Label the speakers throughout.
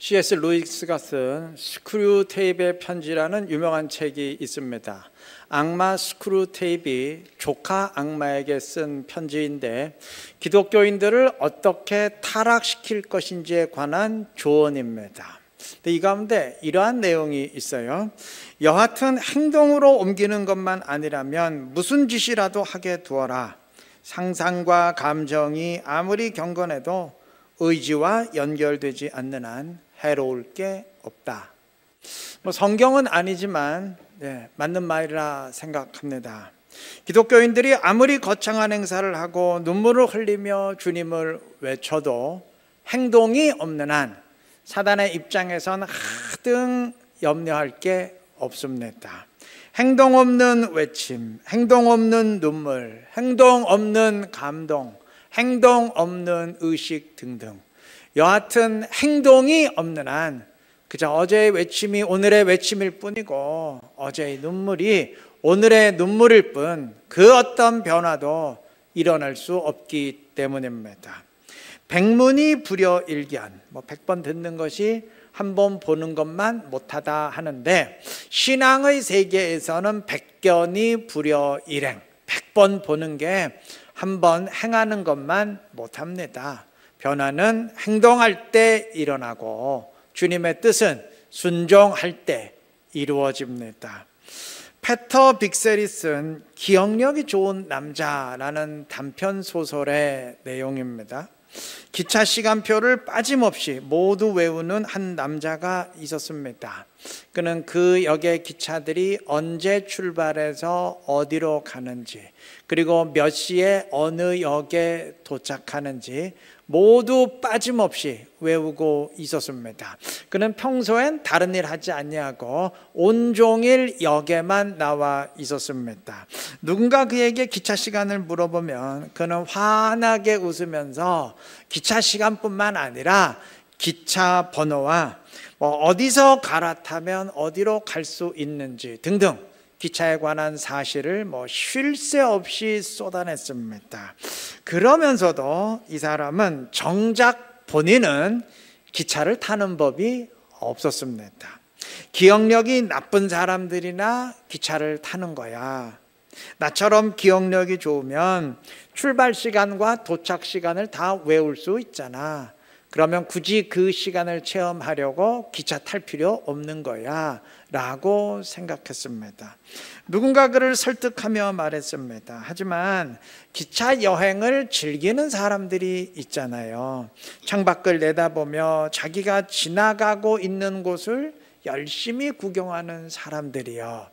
Speaker 1: C.S. 루이스가 쓴 스크류 테이프의 편지라는 유명한 책이 있습니다. 악마 스크류 테이프이 조카 악마에게 쓴 편지인데 기독교인들을 어떻게 타락시킬 것인지에 관한 조언입니다. 이 가운데 이러한 내용이 있어요. 여하튼 행동으로 옮기는 것만 아니라면 무슨 짓이라도 하게 두어라. 상상과 감정이 아무리 경건해도 의지와 연결되지 않는 한 해로울 게 없다. 성경은 아니지만 맞는 말이라 생각합니다. 기독교인들이 아무리 거창한 행사를 하고 눈물을 흘리며 주님을 외쳐도 행동이 없는 한 사단의 입장에선 하등 염려할 게 없습니다. 행동 없는 외침, 행동 없는 눈물, 행동 없는 감동, 행동 없는 의식 등등, 여하튼 행동이 없는 한 그저 어제의 외침이 오늘의 외침일 뿐이고 어제의 눈물이 오늘의 눈물일 뿐 그 어떤 변화도 일어날 수 없기 때문입니다. 백문이 불여일견, 100번 듣는 것이 한 번 보는 것만 못하다 하는데 신앙의 세계에서는 백견이 불여일행, 100번 보는 게 한 번 행하는 것만 못합니다. 변화는 행동할 때 일어나고 주님의 뜻은 순종할 때 이루어집니다. 페터 빅셀이 쓴 기억력이 좋은 남자라는 단편 소설의 내용입니다. 기차 시간표를 빠짐없이 모두 외우는 한 남자가 있었습니다. 그는 그 역의 기차들이 언제 출발해서 어디로 가는지, 그리고 몇 시에 어느 역에 도착하는지 모두 빠짐없이 외우고 있었습니다. 그는 평소엔 다른 일 하지 않냐고 온종일 역에만 나와 있었습니다. 누군가 그에게 기차 시간을 물어보면 그는 환하게 웃으면서 기차 시간뿐만 아니라 기차 번호와 어디서 갈아타면 어디로 갈 수 있는지 등등 기차에 관한 사실을 쉴 새 없이 쏟아냈습니다. 그러면서도 이 사람은 정작 본인은 기차를 타는 법이 없었습니다. 기억력이 나쁜 사람들이나 기차를 타는 거야. 나처럼 기억력이 좋으면 출발 시간과 도착 시간을 다 외울 수 있잖아. 그러면 굳이 그 시간을 체험하려고 기차 탈 필요 없는 거야 라고 생각했습니다. 누군가 그를 설득하며 말했습니다. 하지만 기차 여행을 즐기는 사람들이 있잖아요. 창밖을 내다보며 자기가 지나가고 있는 곳을 열심히 구경하는 사람들이요.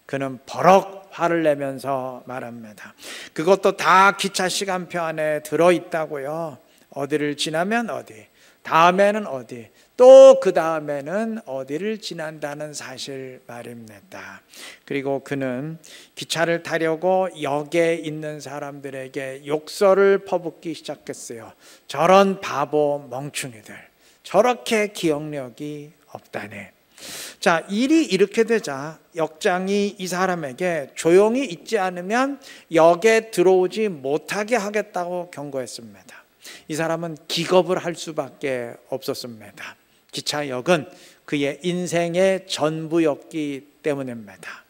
Speaker 1: 그는 버럭 화를 내면서 말합니다. 그것도 다 기차 시간표 안에 들어있다고요. 어디를 지나면 어디, 다음에는 어디, 또 그 다음에는 어디를 지난다는 사실 말입니다. 그리고 그는 기차를 타려고 역에 있는 사람들에게 욕설을 퍼붓기 시작했어요. 저런 바보 멍충이들, 저렇게 기억력이 없다네. 자, 일이 이렇게 되자 역장이 이 사람에게 조용히 있지 않으면 역에 들어오지 못하게 하겠다고 경고했습니다. 이 사람은 기겁을 할 수밖에 없었습니다. 기차역은 그의 인생의 전부였기 때문입니다.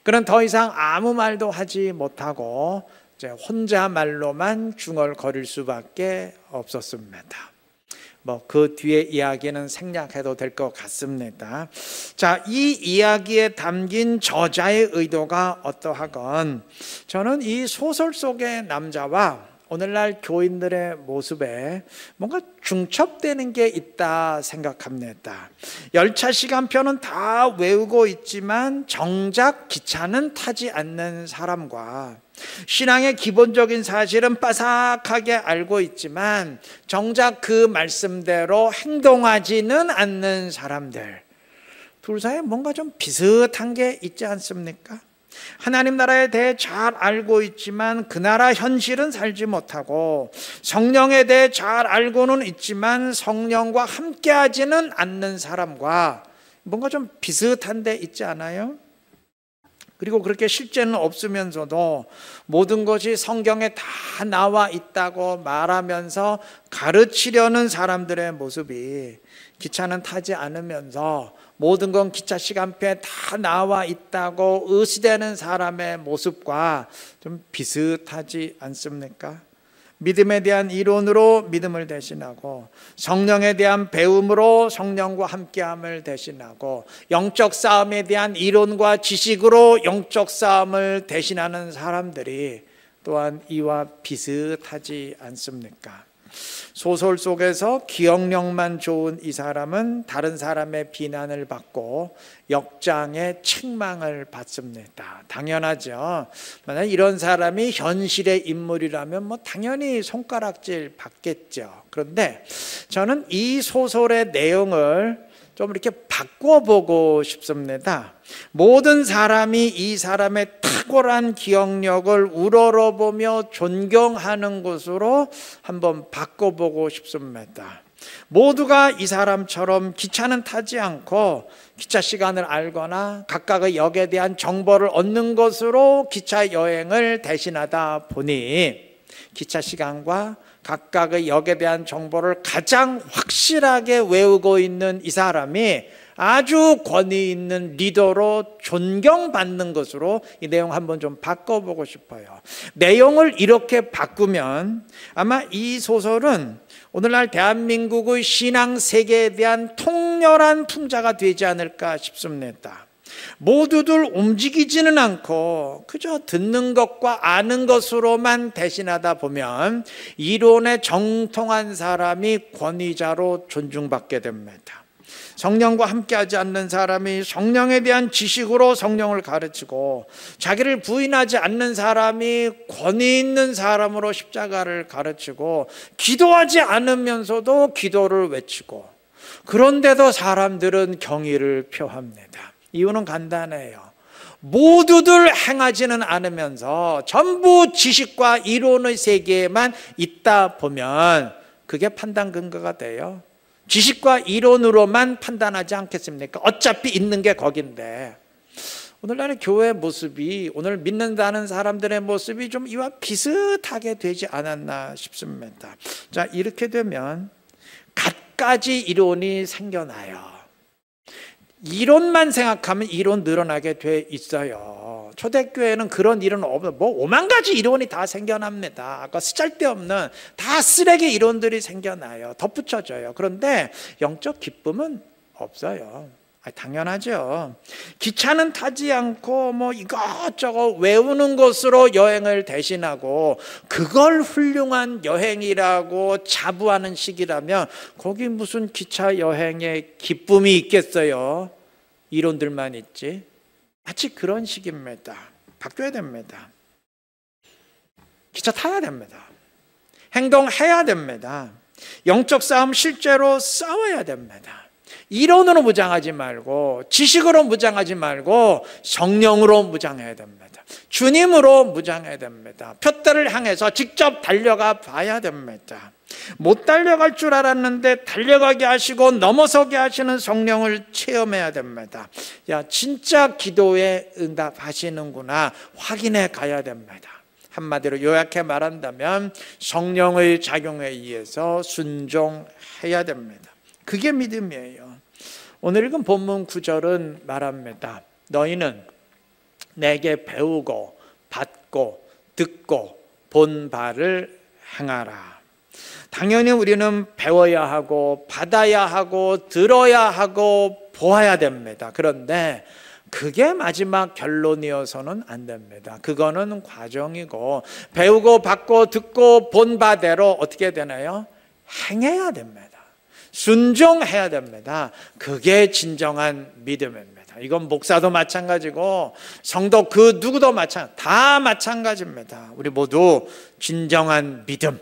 Speaker 1: 그는 더 이상 아무 말도 하지 못하고 이제 혼자 말로만 중얼거릴 수밖에 없었습니다. 그 뒤에 이야기는 생략해도 될 것 같습니다. 자, 이 이야기에 담긴 저자의 의도가 어떠하건 저는 이 소설 속의 남자와 오늘날 교인들의 모습에 뭔가 중첩되는 게 있다 생각합니다. 열차 시간표는 다 외우고 있지만 정작 기차는 타지 않는 사람과 신앙의 기본적인 사실은 빠삭하게 알고 있지만 정작 그 말씀대로 행동하지는 않는 사람들, 둘 사이에 뭔가 좀 비슷한 게 있지 않습니까? 하나님 나라에 대해 잘 알고 있지만 그 나라 현실은 살지 못하고 성령에 대해 잘 알고는 있지만 성령과 함께하지는 않는 사람과 뭔가 좀 비슷한 데 있지 않아요? 그리고 그렇게 실제는 없으면서도 모든 것이 성경에 다 나와 있다고 말하면서 가르치려는 사람들의 모습이 기차는 타지 않으면서 모든 건 기차 시간표에 다 나와 있다고 의시되는 사람의 모습과 좀 비슷하지 않습니까? 믿음에 대한 이론으로 믿음을 대신하고 성령에 대한 배움으로 성령과 함께함을 대신하고 영적 싸움에 대한 이론과 지식으로 영적 싸움을 대신하는 사람들이 또한 이와 비슷하지 않습니까? 소설 속에서 기억력만 좋은 이 사람은 다른 사람의 비난을 받고 역장의 책망을 받습니다. 당연하죠. 만약 이런 사람이 현실의 인물이라면 뭐 당연히 손가락질 받겠죠. 그런데 저는 이 소설의 내용을 좀 이렇게 바꿔보고 싶습니다. 모든 사람이 이 사람의 탁월한 기억력을 우러러보며 존경하는 것으로 한번 바꿔보고 싶습니다. 모두가 이 사람처럼 기차는 타지 않고 기차 시간을 알거나 각각의 역에 대한 정보를 얻는 것으로 기차 여행을 대신하다 보니 기차 시간과 각각의 역에 대한 정보를 가장 확실하게 외우고 있는 이 사람이 아주 권위 있는 리더로 존경받는 것으로 이 내용 한번 좀 바꿔보고 싶어요. 내용을 이렇게 바꾸면 아마 이 소설은 오늘날 대한민국의 신앙 세계에 대한 통렬한 풍자가 되지 않을까 싶습니다. 모두들 움직이지는 않고 그저 듣는 것과 아는 것으로만 대신하다 보면 이론에 정통한 사람이 권위자로 존중받게 됩니다. 성령과 함께하지 않는 사람이 성령에 대한 지식으로 성령을 가르치고 자기를 부인하지 않는 사람이 권위 있는 사람으로 십자가를 가르치고 기도하지 않으면서도 기도를 외치고 그런데도 사람들은 경의를 표합니다. 이유는 간단해요. 모두들 행하지는 않으면서 전부 지식과 이론의 세계에만 있다 보면 그게 판단 근거가 돼요. 지식과 이론으로만 판단하지 않겠습니까? 어차피 있는 게 거긴데. 오늘날의 교회 모습이 오늘 믿는다는 사람들의 모습이 좀 이와 비슷하게 되지 않았나 싶습니다. 자, 이렇게 되면 갖가지 이론이 생겨나요. 이론만 생각하면 이론 늘어나게 돼 있어요. 초대교회는 그런 이론 없어. 뭐 5만 가지 이론이 다 생겨납니다. 아까 쓰잘데없는 다 쓰레기 이론들이 생겨나요. 덧붙여져요. 그런데 영적 기쁨은 없어요. 당연하죠. 기차는 타지 않고 뭐 이것저것 외우는 것으로 여행을 대신하고 그걸 훌륭한 여행이라고 자부하는 식이라면 거기 무슨 기차 여행에 기쁨이 있겠어요? 이론들만 있지. 마치 그런 식입니다. 바뀌어야 됩니다. 기차 타야 됩니다. 행동해야 됩니다. 영적 싸움 실제로 싸워야 됩니다. 이론으로 무장하지 말고 지식으로 무장하지 말고 성령으로 무장해야 됩니다. 주님으로 무장해야 됩니다. 표대를 향해서 직접 달려가 봐야 됩니다. 못 달려갈 줄 알았는데 달려가게 하시고 넘어서게 하시는 성령을 체험해야 됩니다. 야, 진짜 기도에 응답하시는구나 확인해 가야 됩니다. 한마디로 요약해 말한다면 성령의 작용에 의해서 순종해야 됩니다. 그게 믿음이에요. 오늘 읽은 본문 9절은 말합니다. 너희는 내게 배우고 받고 듣고 본 바를 행하라. 당연히 우리는 배워야 하고 받아야 하고 들어야 하고 보아야 됩니다. 그런데 그게 마지막 결론이어서는 안 됩니다. 그거는 과정이고 배우고 받고 듣고 본 바대로 어떻게 되나요? 행해야 됩니다. 순종해야 됩니다. 그게 진정한 믿음입니다. 이건 목사도 마찬가지고 성도 그 누구도 다 마찬가지입니다. 우리 모두 진정한 믿음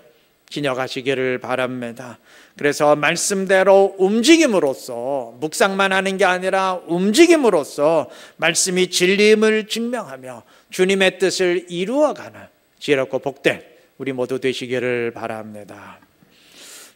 Speaker 1: 지녀가시기를 바랍니다. 그래서 말씀대로 움직임으로써 묵상만 하는 게 아니라 움직임으로써 말씀이 진리임을 증명하며 주님의 뜻을 이루어가는 지혜롭고 복된 우리 모두 되시기를 바랍니다.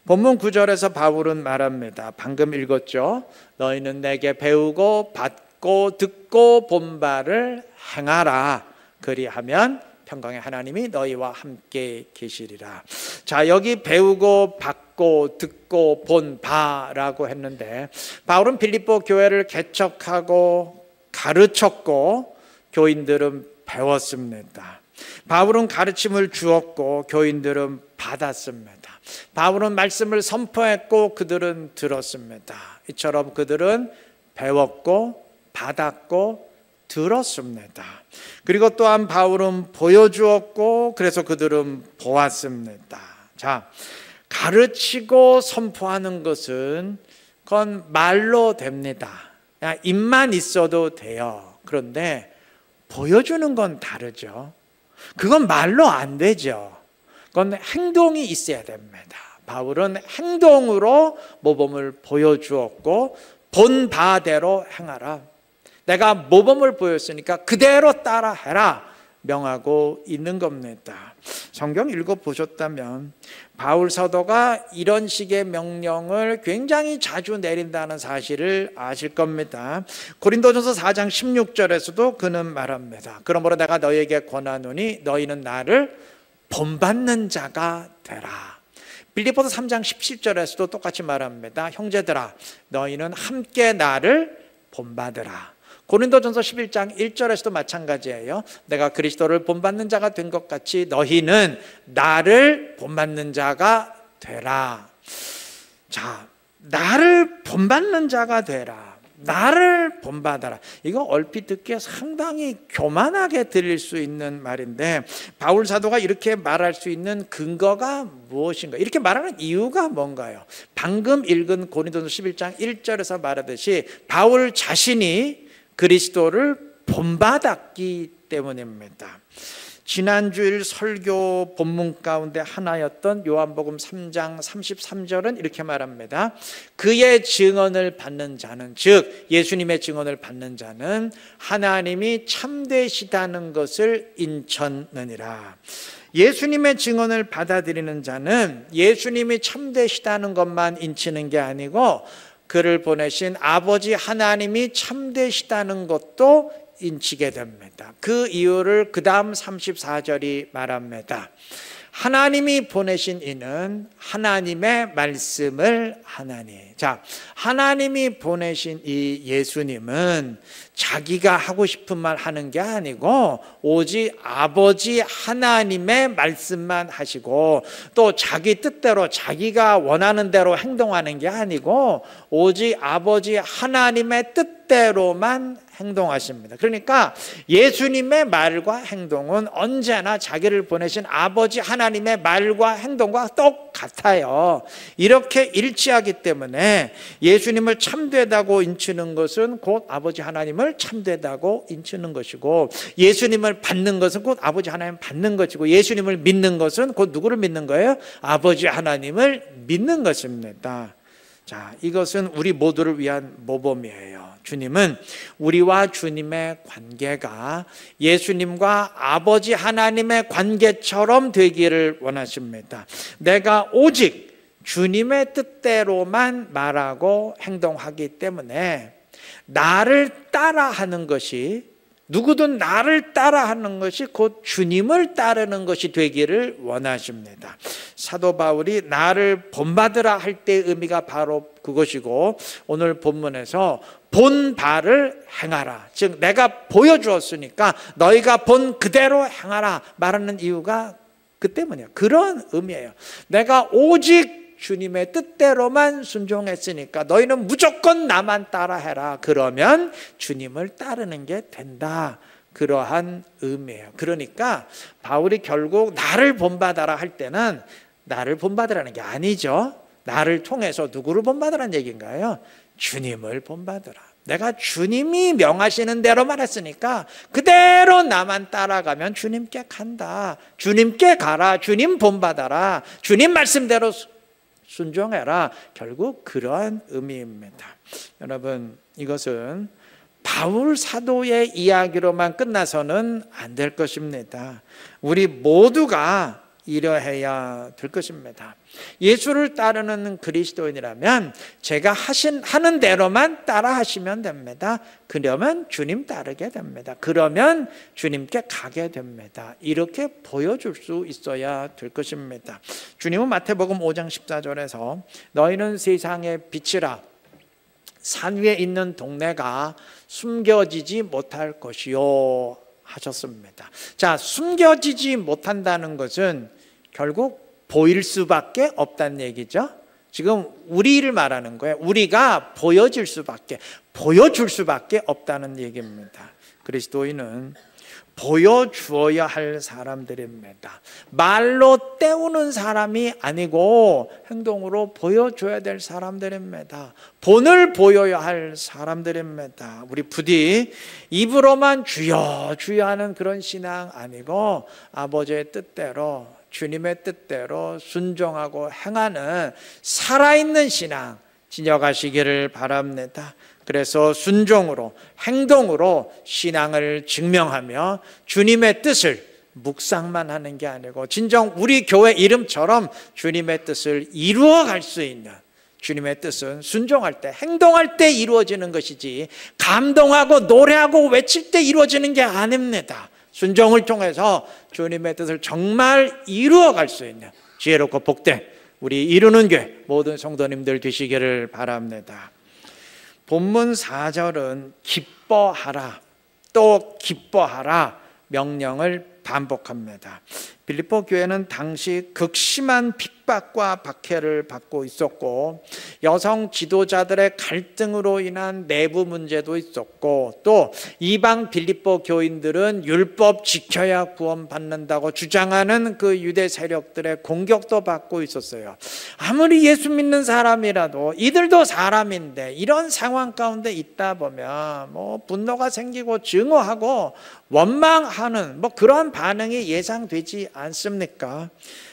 Speaker 1: 본문 9절에서 바울은 말합니다. 방금 읽었죠. 너희는 내게 배우고 받고 받고 듣고 본 바를 행하라. 그리하면 평강의 하나님이 너희와 함께 계시리라. 자, 여기 배우고 받고 듣고 본 바라고 했는데, 바울은 빌립보 교회를 개척하고 가르쳤고 교인들은 배웠습니다. 바울은 가르침을 주었고 교인들은 받았습니다. 바울은 말씀을 선포했고 그들은 들었습니다. 이처럼 그들은 배웠고 받았고 들었습니다. 그리고 또한 바울은 보여주었고 그래서 그들은 보았습니다. 자, 가르치고 선포하는 것은 그건 말로 됩니다. 그냥 입만 있어도 돼요. 그런데 보여주는 건 다르죠. 그건 말로 안 되죠. 그건 행동이 있어야 됩니다. 바울은 행동으로 모범을 보여주었고 본 바대로 행하라. 내가 모범을 보였으니까 그대로 따라해라 명하고 있는 겁니다. 성경 읽어보셨다면 바울 사도가 이런 식의 명령을 굉장히 자주 내린다는 사실을 아실 겁니다. 고린도전서 4장 16절에서도 그는 말합니다. 그러므로 내가 너희에게 권하노니 너희는 나를 본받는 자가 되라. 빌립보서 3장 17절에서도 똑같이 말합니다. 형제들아 너희는 함께 나를 본받으라. 고린도전서 11장 1절에서도 마찬가지예요. 내가 그리스도를 본받는 자가 된 것 같이 너희는 나를 본받는 자가 되라. 자, 나를 본받는 자가 되라. 나를 본받아라. 이거 얼핏 듣기에 상당히 교만하게 들릴 수 있는 말인데 바울 사도가 이렇게 말할 수 있는 근거가 무엇인가? 이렇게 말하는 이유가 뭔가요? 방금 읽은 고린도서 11장 1절에서 말하듯이 바울 자신이 그리스도를 본받았기 때문입니다. 지난주일 설교 본문 가운데 하나였던 요한복음 3장 33절은 이렇게 말합니다. 그의 증언을 받는 자는, 즉 예수님의 증언을 받는 자는 하나님이 참되시다는 것을 인천느니라. 예수님의 증언을 받아들이는 자는 예수님이 참되시다는 것만 인치는 게 아니고 그를 보내신 아버지 하나님이 참되시다는 것도 인치게 됩니다. 그 이유를 그 다음 34절이 말합니다. 하나님이 보내신 이는 하나님의 말씀을 하나니. 자, 하나님이 보내신 이 예수님은 자기가 하고 싶은 말 하는 게 아니고 오직 아버지 하나님의 말씀만 하시고 또 자기 뜻대로 자기가 원하는 대로 행동하는 게 아니고 오직 아버지 하나님의 뜻대로만 행동하십니다. 그러니까 예수님의 말과 행동은 언제나 자기를 보내신 아버지 하나님의 말과 행동과 똑같아요. 이렇게 일치하기 때문에 예수님을 참되다고 인치는 것은 곧 아버지 하나님을 참되다고 인치는 것이고 예수님을 받는 것은 곧 아버지 하나님을 받는 것이고 예수님을 믿는 것은 곧 누구를 믿는 거예요? 아버지 하나님을 믿는 것입니다. 자, 이것은 우리 모두를 위한 모범이에요. 주님은 우리와 주님의 관계가 예수님과 아버지 하나님의 관계처럼 되기를 원하십니다. 내가 오직 주님의 뜻대로만 말하고 행동하기 때문에 나를 따라하는 것이, 누구든 나를 따라하는 것이 곧 주님을 따르는 것이 되기를 원하십니다. 사도 바울이 나를 본받으라 할 때의 의미가 바로 그것이고 오늘 본문에서 본 바를 행하라. 즉 내가 보여주었으니까 너희가 본 그대로 행하라 말하는 이유가 그 때문이에요. 그런 의미예요. 내가 오직 주님의 뜻대로만 순종했으니까 너희는 무조건 나만 따라해라. 그러면 주님을 따르는 게 된다. 그러한 의미예요. 그러니까 바울이 결국 나를 본받아라 할 때는 나를 본받으라는 게 아니죠. 나를 통해서 누구를 본받으라는 얘기인가요? 주님을 본받으라. 내가 주님이 명하시는 대로만 했으니까 그대로 나만 따라가면 주님께 간다. 주님께 가라. 주님 본받아라. 주님 말씀대로 순종해라. 결국 그러한 의미입니다. 여러분, 이것은 바울 사도의 이야기로만 끝나서는 안 될 것입니다. 우리 모두가 이러해야 될 것입니다. 예수를 따르는 그리스도인이라면 제가 하는 대로만 따라 하시면 됩니다. 그러면 주님 따르게 됩니다. 그러면 주님께 가게 됩니다. 이렇게 보여줄 수 있어야 될 것입니다. 주님은 마태복음 5장 14절에서 너희는 세상의 빛이라 산 위에 있는 동네가 숨겨지지 못할 것이요 하셨습니다. 자, 숨겨지지 못한다는 것은 결국 보일 수밖에 없다는 얘기죠. 지금 우리를 말하는 거예요. 우리가 보여줄 수밖에 없다는 얘기입니다. 그리스도인은 보여주어야 할 사람들입니다. 말로 때우는 사람이 아니고 행동으로 보여줘야 될 사람들입니다. 본을 보여야 할 사람들입니다. 우리 부디 입으로만 주여 주여 하는 그런 신앙 아니고 아버지의 뜻대로, 주님의 뜻대로 순종하고 행하는 살아있는 신앙 지녀가시기를 바랍니다. 그래서 순종으로, 행동으로 신앙을 증명하며 주님의 뜻을 묵상만 하는 게 아니고 진정 우리 교회 이름처럼 주님의 뜻을 이루어갈 수 있는, 주님의 뜻은 순종할 때, 행동할 때 이루어지는 것이지 감동하고 노래하고 외칠 때 이루어지는 게 아닙니다. 순종을 통해서 주님의 뜻을 정말 이루어갈 수 있는 지혜롭고 복된 우리 이루는 교회 모든 성도님들 되시기를 바랍니다. 본문 4절은 기뻐하라, 또 기뻐하라 명령을 반복합니다. 빌립보 교회는 당시 극심한 핍박과 박해를 받고 있었고 여성 지도자들의 갈등으로 인한 내부 문제도 있었고 또 이방 빌립보 교인들은 율법 지켜야 구원받는다고 주장하는 그 유대 세력들의 공격도 받고 있었어요. 아무리 예수 믿는 사람이라도 이들도 사람인데 이런 상황 가운데 있다 보면 분노가 생기고 증오하고 원망하는 그런 반응이 예상되지 않습니까?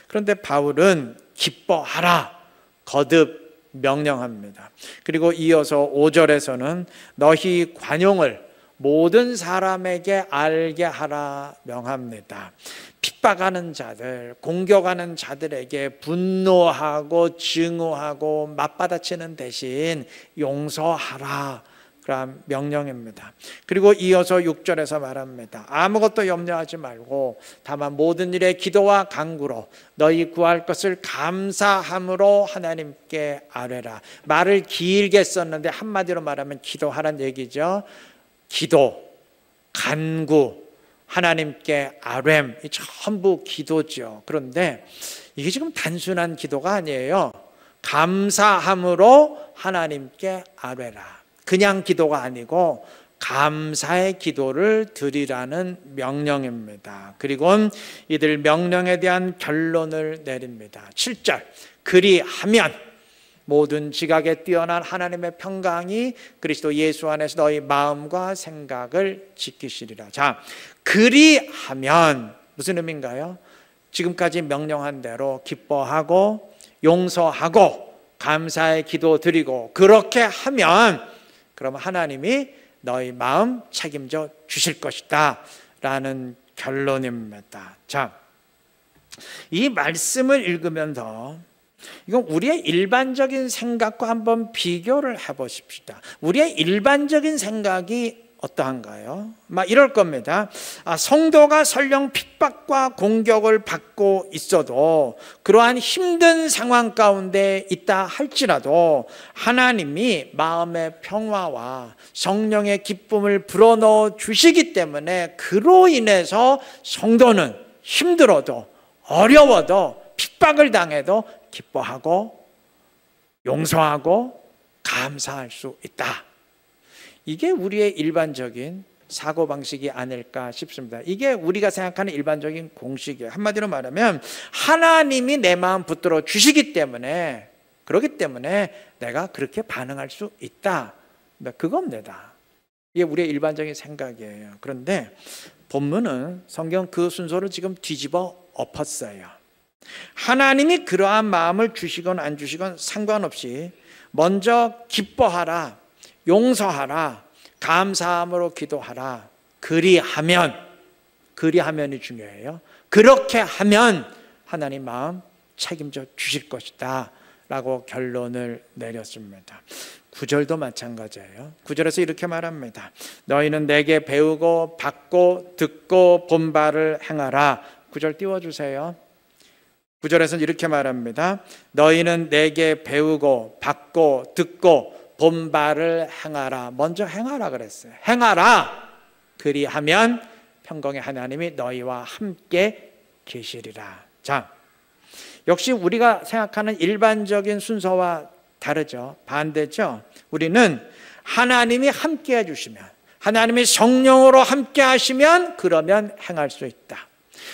Speaker 1: 그런데 바울은 기뻐하라 거듭 명령합니다. 그리고 이어서 5절에서는 너희 관용을 모든 사람에게 알게 하라 명합니다. 핍박하는 자들, 공격하는 자들에게 분노하고 증오하고 맞받아치는 대신 용서하라 그런 명령입니다. 그리고 이어서 6절에서 말합니다. 아무것도 염려하지 말고 다만 모든 일에 기도와 간구로 너희 구할 것을 감사함으로 하나님께 아뢰라. 말을 길게 썼는데 한마디로 말하면 기도하라는 얘기죠. 기도, 간구, 하나님께 아뢰m, 이 전부 기도죠. 그런데 이게 지금 단순한 기도가 아니에요. 감사함으로 하나님께 아뢰라. 그냥 기도가 아니고 감사의 기도를 드리라는 명령입니다. 그리고 이들 명령에 대한 결론을 내립니다. 7절 그리하면 모든 지각에 뛰어난 하나님의 평강이 그리스도 예수 안에서 너희 마음과 생각을 지키시리라. 자, 그리하면 무슨 의미인가요? 지금까지 명령한 대로 기뻐하고 용서하고 감사의 기도 드리고 그렇게 하면 그러면 하나님이 너희 마음 책임져 주실 것이다 라는 결론입니다. 자, 이 말씀을 읽으면서 이건 우리의 일반적인 생각과 한번 비교를 해보십시다. 우리의 일반적인 생각이 어떠한가요? 막 이럴 겁니다. 성도가 설령 핍박과 공격을 받고 있어도 그러한 힘든 상황 가운데 있다 할지라도 하나님이 마음의 평화와 성령의 기쁨을 불어넣어 주시기 때문에 그로 인해서 성도는 힘들어도 어려워도 핍박을 당해도 기뻐하고 용서하고 감사할 수 있다. 이게 우리의 일반적인 사고방식이 아닐까 싶습니다. 이게 우리가 생각하는 일반적인 공식이에요. 한마디로 말하면 하나님이 내 마음 붙들어 주시기 때문에 그렇기 때문에 내가 그렇게 반응할 수 있다. 그겁니다. 이게 우리의 일반적인 생각이에요. 그런데 본문은 성경 그 순서를 지금 뒤집어 엎었어요. 하나님이 그러한 마음을 주시건 안 주시건 상관없이 먼저 기뻐하라, 용서하라, 감사함으로 기도하라. 그리하면이 중요해요. 그렇게 하면 하나님 마음 책임져 주실 것이다 라고 결론을 내렸습니다. 9절도 마찬가지예요. 9절에서 이렇게 말합니다. 너희는 내게 배우고 받고 듣고 본 바를 행하라. 9절 띄워주세요. 9절에서는 이렇게 말합니다. 너희는 내게 배우고 받고 듣고 본 바를 행하라. 먼저 행하라 그랬어요. 행하라. 그리하면 평강의 하나님이 너희와 함께 계시리라. 자, 역시 우리가 생각하는 일반적인 순서와 다르죠. 반대죠. 우리는 하나님이 함께 해주시면, 하나님이 성령으로 함께 하시면 그러면 행할 수 있다.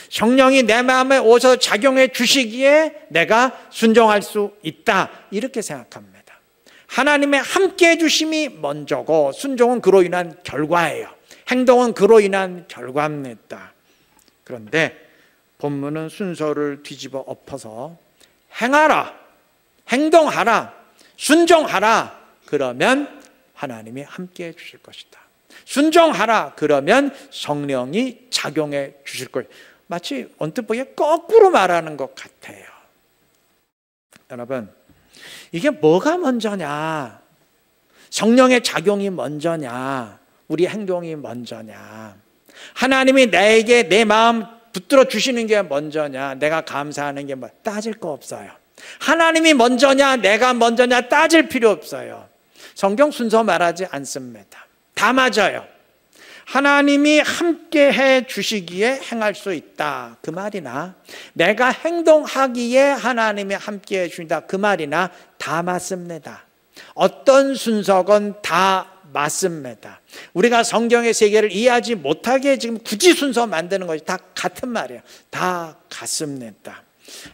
Speaker 1: 성령이 내 마음에 오셔서 작용해 주시기에 내가 순종할 수 있다. 이렇게 생각합니다. 하나님의 함께 해주심이 먼저고 순종은 그로 인한 결과예요. 행동은 그로 인한 결과입니다. 그런데 본문은 순서를 뒤집어 엎어서 행하라, 행동하라, 순종하라. 그러면 하나님이 함께 해 주실 것이다. 순종하라. 그러면 성령이 작용해 주실 것이다. 마치 언뜻 보기에 거꾸로 말하는 것 같아요. 여러분, 이게 뭐가 먼저냐? 성령의 작용이 먼저냐? 우리 행동이 먼저냐? 하나님이 나에게 내 마음 붙들어 주시는 게 먼저냐? 내가 감사하는 게 따질 거 없어요. 하나님이 먼저냐? 내가 먼저냐? 따질 필요 없어요. 성경 순서 말하지 않습니다. 다 맞아요. 하나님이 함께 해 주시기에 행할 수 있다. 그 말이나 내가 행동하기에 하나님이 함께 해 주신다. 그 말이나 다 맞습니다. 어떤 순서건 다 맞습니다. 우리가 성경의 세계를 이해하지 못하게 지금 굳이 순서 만드는 것이 다 같은 말이에요. 다 같습니다.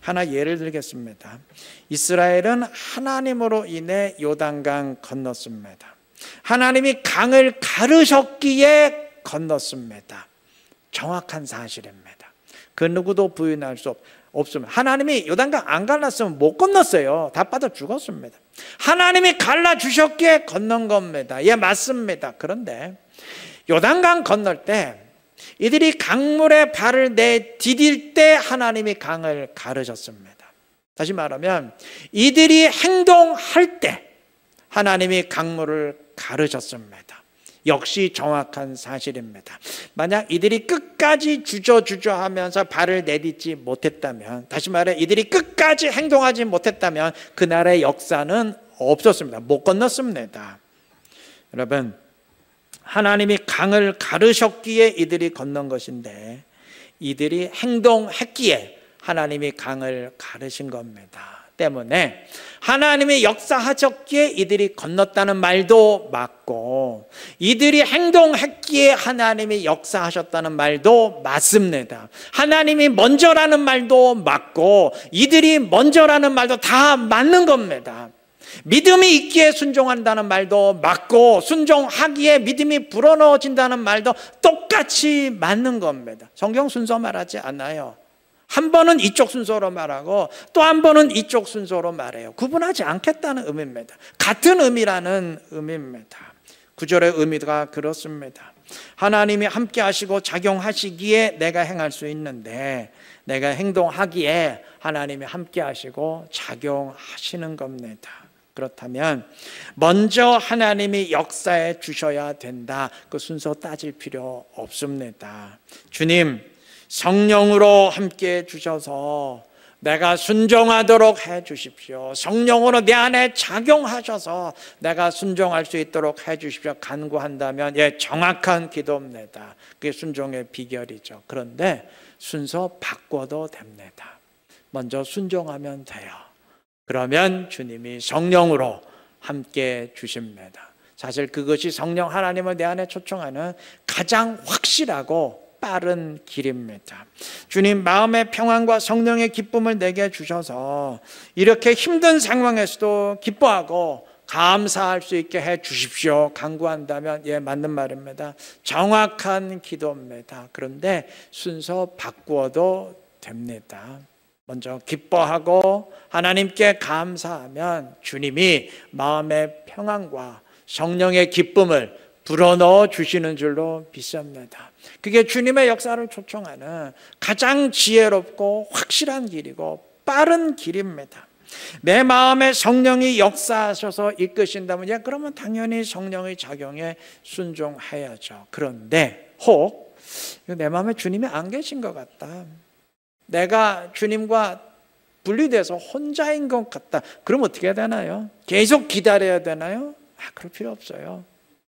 Speaker 1: 하나 예를 들겠습니다. 이스라엘은 하나님으로 인해 요단강 건넜습니다. 하나님이 강을 가르셨기에 건넜습니다. 정확한 사실입니다. 그 누구도 부인할 수 없습니다. 하나님이 요단강 안 갈랐으면 못 건넜어요. 다 빠져 죽었습니다. 하나님이 갈라주셨기에 건넌 겁니다. 예, 맞습니다. 그런데 요단강 건널 때 이들이 강물에 발을 내디딜 때 하나님이 강을 가르셨습니다. 다시 말하면 이들이 행동할 때 하나님이 강물을 가르셨습니다. 역시 정확한 사실입니다. 만약 이들이 끝까지 주저주저 하면서 발을 내딛지 못했다면, 다시 말해 이들이 끝까지 행동하지 못했다면 그날의 역사는 없었습니다. 못 건넜습니다. 여러분, 하나님이 강을 가르셨기에 이들이 건넌 것인데 이들이 행동했기에 하나님이 강을 가르신 겁니다. 때문에 하나님이 역사하셨기에 이들이 건넜다는 말도 맞고 이들이 행동했기에 하나님이 역사하셨다는 말도 맞습니다. 하나님이 먼저라는 말도 맞고 이들이 먼저라는 말도 다 맞는 겁니다. 믿음이 있기에 순종한다는 말도 맞고 순종하기에 믿음이 불어넣어진다는 말도 똑같이 맞는 겁니다. 성경 순서 말하지 않아요. 한 번은 이쪽 순서로 말하고 또 한 번은 이쪽 순서로 말해요. 구분하지 않겠다는 의미입니다. 같은 의미라는 의미입니다. 9절의 의미가 그렇습니다. 하나님이 함께 하시고 작용하시기에 내가 행할 수 있는데 내가 행동하기에 하나님이 함께 하시고 작용하시는 겁니다. 그렇다면 먼저 하나님이 역사해 주셔야 된다. 그 순서 따질 필요 없습니다. 주님, 성령으로 함께 주셔서 내가 순종하도록 해 주십시오. 성령으로 내 안에 작용하셔서 내가 순종할 수 있도록 해 주십시오. 간구한다면 정확한 기도입니다. 그게 순종의 비결이죠. 그런데 순서 바꿔도 됩니다. 먼저 순종하면 돼요. 그러면 주님이 성령으로 함께 주십니다. 사실 그것이 성령 하나님을 내 안에 초청하는 가장 확실하고 빠른 길입니다. 주님, 마음의 평안과 성령의 기쁨을 내게 주셔서 이렇게 힘든 상황에서도 기뻐하고 감사할 수 있게 해 주십시오. 간구한다면 맞는 말입니다. 정확한 기도입니다. 그런데 순서 바꾸어도 됩니다. 먼저 기뻐하고 하나님께 감사하면 주님이 마음의 평안과 성령의 기쁨을 불어넣어 주시는 줄로 믿습니다. 그게 주님의 역사를 초청하는 가장 지혜롭고 확실한 길이고 빠른 길입니다. 내 마음에 성령이 역사하셔서 이끄신다면 그러면 당연히 성령의 작용에 순종해야죠. 그런데 혹 내 마음에 주님이 안 계신 것 같다, 내가 주님과 분리돼서 혼자인 것 같다, 그럼 어떻게 해야 되나요? 계속 기다려야 되나요? 그럴 필요 없어요.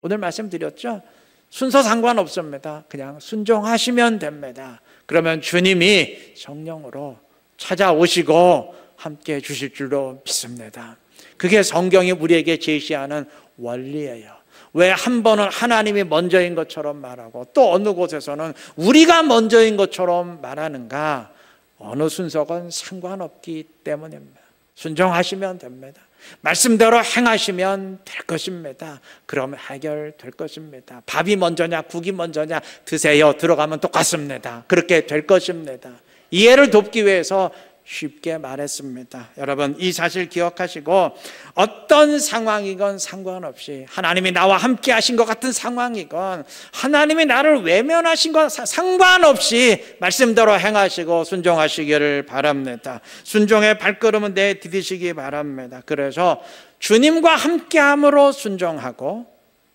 Speaker 1: 오늘 말씀드렸죠? 순서 상관없습니다. 그냥 순종하시면 됩니다. 그러면 주님이 성령으로 찾아오시고 함께 주실 줄로 믿습니다. 그게 성경이 우리에게 제시하는 원리예요. 왜 한 번은 하나님이 먼저인 것처럼 말하고 또 어느 곳에서는 우리가 먼저인 것처럼 말하는가? 어느 순서건 상관없기 때문입니다. 순종하시면 됩니다. 말씀대로 행하시면 될 것입니다. 그럼 해결될 것입니다. 밥이 먼저냐 국이 먼저냐 드세요, 들어가면 똑같습니다. 그렇게 될 것입니다. 이해를 돕기 위해서 쉽게 말했습니다. 여러분, 이 사실 기억하시고 어떤 상황이건 상관없이, 하나님이 나와 함께 하신 것 같은 상황이건 하나님이 나를 외면하신 것 상관없이 말씀대로 행하시고 순종하시기를 바랍니다. 순종의 발걸음은 내디디시기 바랍니다. 그래서 주님과 함께함으로 순종하고,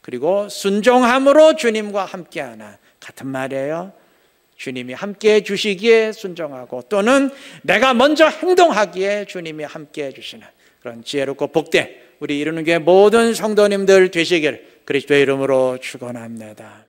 Speaker 1: 그리고 순종함으로 주님과 함께하는, 같은 말이에요. 주님이 함께해 주시기에 순종하고, 또는 내가 먼저 행동하기에 주님이 함께해 주시는 그런 지혜롭고 복된 우리 이루는 교회 모든 성도님들 되시길 그리스도의 이름으로 축원합니다.